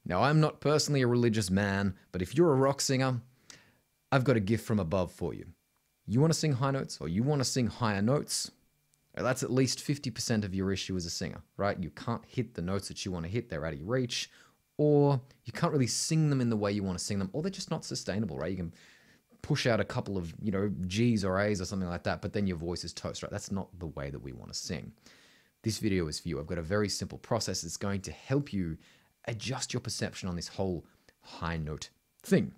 Now, I'm not personally a religious man, but if you're a rock singer, I've got a gift from above for you. You want to sing high notes or you want to sing higher notes? That's at least 50% of your issue as a singer, right? You can't hit the notes that you want to hit, they're out of your reach, or you can't really sing them in the way you want to sing them, or they're just not sustainable, right? You can push out a couple of, G's or A's or something like that, but then your voice is toast, right? That's not the way that we want to sing. This video is for you. I've got a very simple process that's going to help you adjust your perception on this whole high note thing.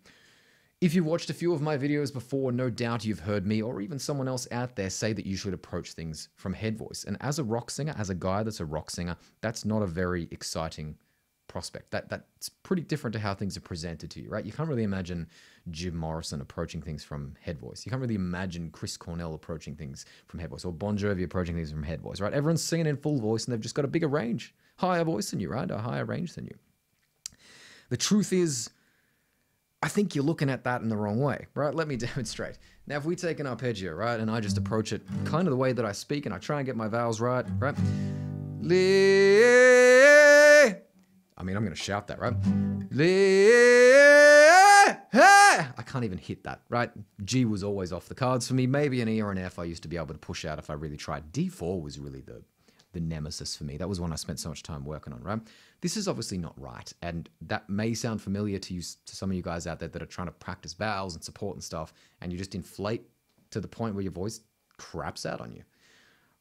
If you've watched a few of my videos before, no doubt you've heard me or even someone else out there say that you should approach things from head voice. And as a rock singer, as a guy that's a rock singer, that's not a very exciting prospect. That's pretty different to how things are presented to you, right? You can't really imagine Jim Morrison approaching things from head voice. You can't really imagine Chris Cornell approaching things from head voice, or Bon Jovi approaching things from head voice, right? Everyone's singing in full voice and they've just got a bigger range, higher voice than you, right? A higher range than you. The truth is, I think you're looking at that in the wrong way, right? Let me demonstrate. Now, if we take an arpeggio, right, and I just approach it kind of the way that I speak and I try and get my vowels right? I mean, I'm going to shout that, right? I can't even hit that, right? G was always off the cards for me. Maybe an E or an F I used to be able to push out if I really tried. D4 was really the nemesis for me. That was one I spent so much time working on, right? This is obviously not right, and that may sound familiar to you, to some of you guys out there that are trying to practice vowels and support and stuff, and you just inflate to the point where your voice craps out on you,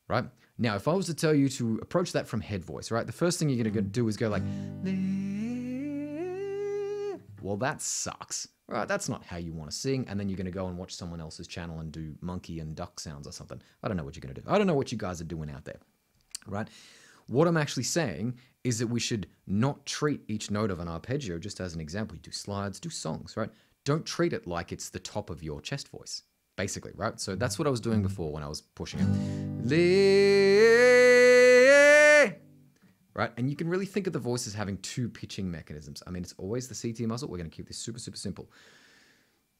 right? Now, if I was to tell you to approach that from head voice, right, the first thing you're going to do is go like, well, that sucks, right? That's not how you want to sing, and then you're going to go and watch someone else's channel and do monkey and duck sounds or something. I don't know what you're going to do. I don't know what you guys are doing out there. Right? What I'm actually saying is that we should not treat each note of an arpeggio, just as an example. You do slides, do songs, right? Don't treat it like it's the top of your chest voice, basically, right? So that's what I was doing before when I was pushing it. Right? And you can really think of the voice as having two pitching mechanisms. I mean, it's always the CT muscle. We're going to keep this super, super simple.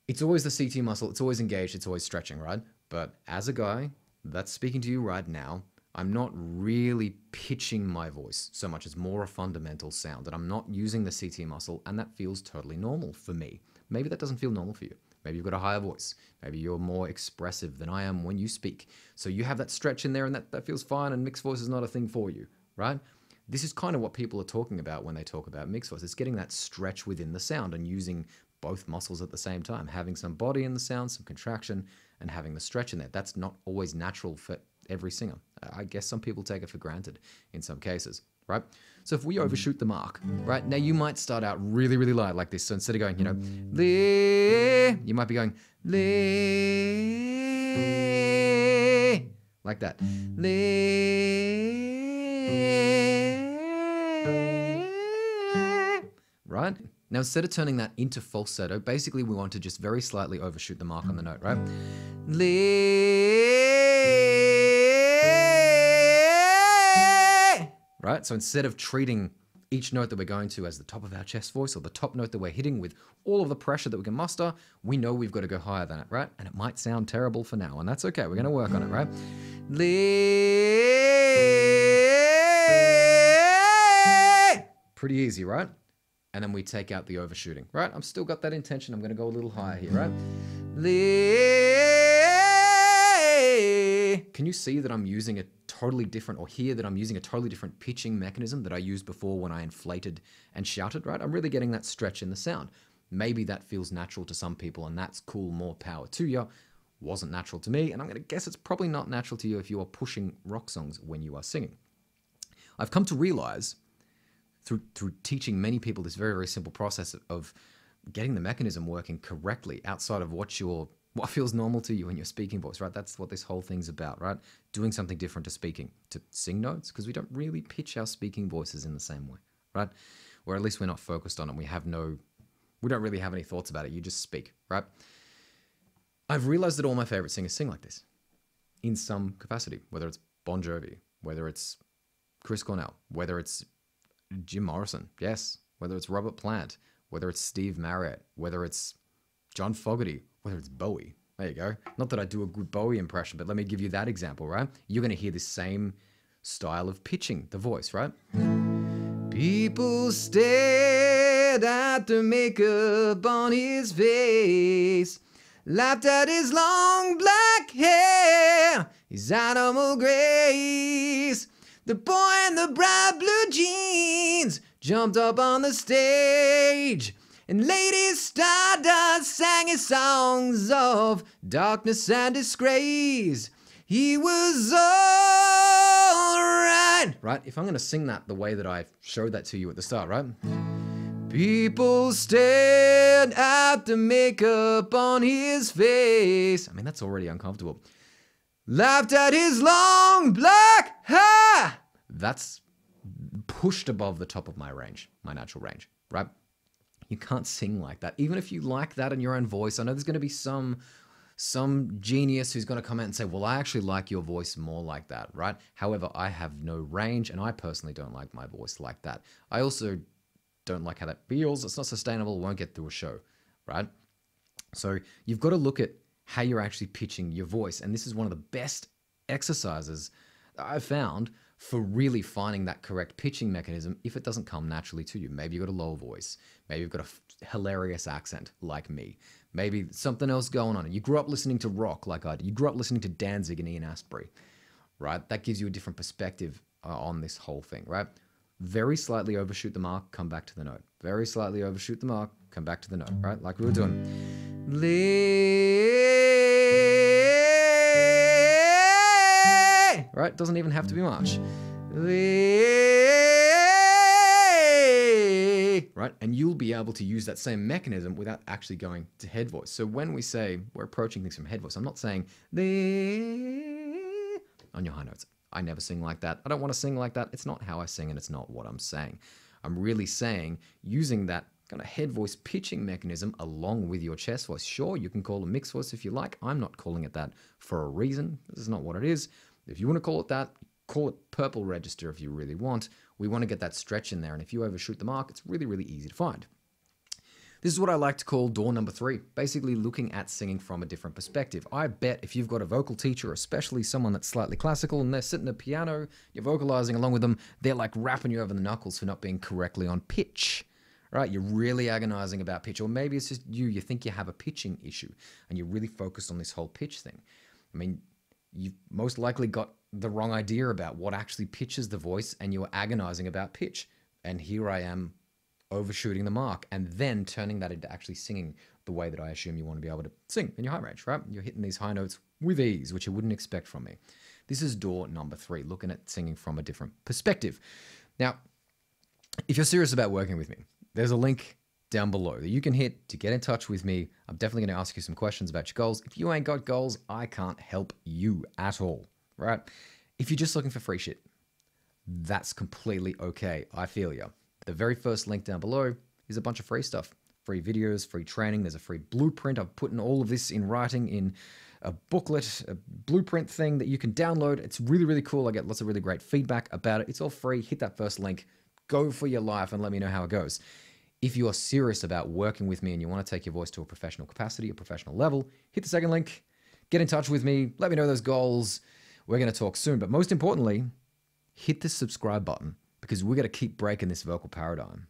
It's always the CT muscle. It's always engaged. It's always stretching, right? But as a guy that's speaking to you right now, I'm not really pitching my voice so much as more a fundamental sound, that I'm not using the CT muscle, and that feels totally normal for me. Maybe that doesn't feel normal for you. Maybe you've got a higher voice. Maybe you're more expressive than I am when you speak. So you have that stretch in there, and that feels fine, and mixed voice is not a thing for you, right? This is kind of what people are talking about when they talk about mixed voice. It's getting that stretch within the sound and using both muscles at the same time, having some body in the sound, some contraction, and having the stretch in there. That's not always natural for every singer. I guess some people take it for granted in some cases, right? So if we overshoot the mark, right? Now you might start out really, really light like this. So instead of going, you might be going, like that. Right? Now, instead of turning that into falsetto, basically we want to just very slightly overshoot the mark on the note, right? Right? So instead of treating each note that we're going to as the top of our chest voice, or the top note that we're hitting with all of the pressure that we can muster, we know we've got to go higher than it, right? And it might sound terrible for now, and that's okay. We're going to work on it, right? Pretty easy, right? And then we take out the overshooting, right? I've still got that intention. I'm going to go a little higher here, right? Can you see that I'm using a totally different, or hear that I'm using a totally different pitching mechanism that I used before when I inflated and shouted, right? I'm really getting that stretch in the sound. Maybe that feels natural to some people, and that's cool, more power to you. Wasn't natural to me, and I'm going to guess it's probably not natural to you if you are pushing rock songs when you are singing. I've come to realize through teaching many people this very, very simple process of getting the mechanism working correctly outside of what feels normal to you in your speaking voice, right? That's what this whole thing's about, right? Doing something different to speaking, to sing notes, because we don't really pitch our speaking voices in the same way, right? Or at least we're not focused on it. We don't really have any thoughts about it. You just speak, right? I've realized that all my favorite singers sing like this in some capacity, whether it's Bon Jovi, whether it's Chris Cornell, whether it's Jim Morrison, yes, whether it's Robert Plant, whether it's Steve Marriott, whether it's John Fogerty, whether it's Bowie. There you go. Not that I do a good Bowie impression, but let me give you that example, right? You're going to hear the same style of pitching the voice, right? People stare stared at the makeup on his face, laughed at his long black hair, his animal grace. The boy in the bright blue jeans jumped up on the stage, and Lady Stardust sang his songs of darkness and disgrace. He was alright. Right? If I'm going to sing that the way that I showed that to you at the start, right? People stared at the makeup on his face. I mean, that's already uncomfortable. Laughed at his long black hair. That's pushed above the top of my range, my natural range, right? You can't sing like that. Even if you like that in your own voice, I know there's going to be some genius who's going to come out and say, well, I actually like your voice more like that, right? However, I have no range, and I personally don't like my voice like that. I also don't like how that feels. It's not sustainable. Won't get through a show, right? So you've got to look at how you're actually pitching your voice. And this is one of the best exercises I've found for really finding that correct pitching mechanism if it doesn't come naturally to you. Maybe you've got a low voice. Maybe you've got a hilarious accent like me. Maybe something else going on. You grew up listening to rock like I did. You grew up listening to Danzig and Ian Astbury, right? That gives you a different perspective on this whole thing, right? Very slightly overshoot the mark, come back to the note. Very slightly overshoot the mark, come back to the note, right? Like we were doing. Right? Doesn't even have to be much. Right? And you'll be able to use that same mechanism without actually going to head voice. So when we say we're approaching things from head voice, I'm not saying on your high notes. I never sing like that. I don't want to sing like that. It's not how I sing, and it's not what I'm saying. I'm really saying using that kind of head voice pitching mechanism along with your chest voice. Sure, you can call it a mixed voice if you like. I'm not calling it that for a reason. This is not what it is. If you want to call it that, call it purple register if you really want. We want to get that stretch in there, and if you overshoot the mark, it's really, really easy to find. This is what I like to call door number 3, basically looking at singing from a different perspective. I bet if you've got a vocal teacher, especially someone that's slightly classical, and they're sitting at a piano, you're vocalizing along with them, they're like rapping you over the knuckles for not being correctly on pitch, right? You're really agonizing about pitch, or maybe it's just you think you have a pitching issue, and you're really focused on this whole pitch thing. I mean, you've most likely got the wrong idea about what actually pitches the voice, and you're agonizing about pitch. And here I am overshooting the mark and then turning that into actually singing the way that I assume you want to be able to sing in your high range, right? You're hitting these high notes with ease, which you wouldn't expect from me. This is door number 3, looking at singing from a different perspective. Now, if you're serious about working with me, there's a link down below that you can hit to get in touch with me. I'm definitely going to ask you some questions about your goals. If you ain't got goals, I can't help you at all, right? If you're just looking for free shit, that's completely okay. I feel you. The very first link down below is a bunch of free stuff. Free videos, free training. There's a free blueprint. I've put in all of this in writing in a booklet, a blueprint thing that you can download. It's really, really cool. I get lots of really great feedback about it. It's all free. Hit that first link. Go for your life and let me know how it goes. If you are serious about working with me and you want to take your voice to a professional capacity, a professional level, hit the second link. Get in touch with me. Let me know those goals. We're going to talk soon. But most importantly, hit the subscribe button, because we're going to keep breaking this vocal paradigm.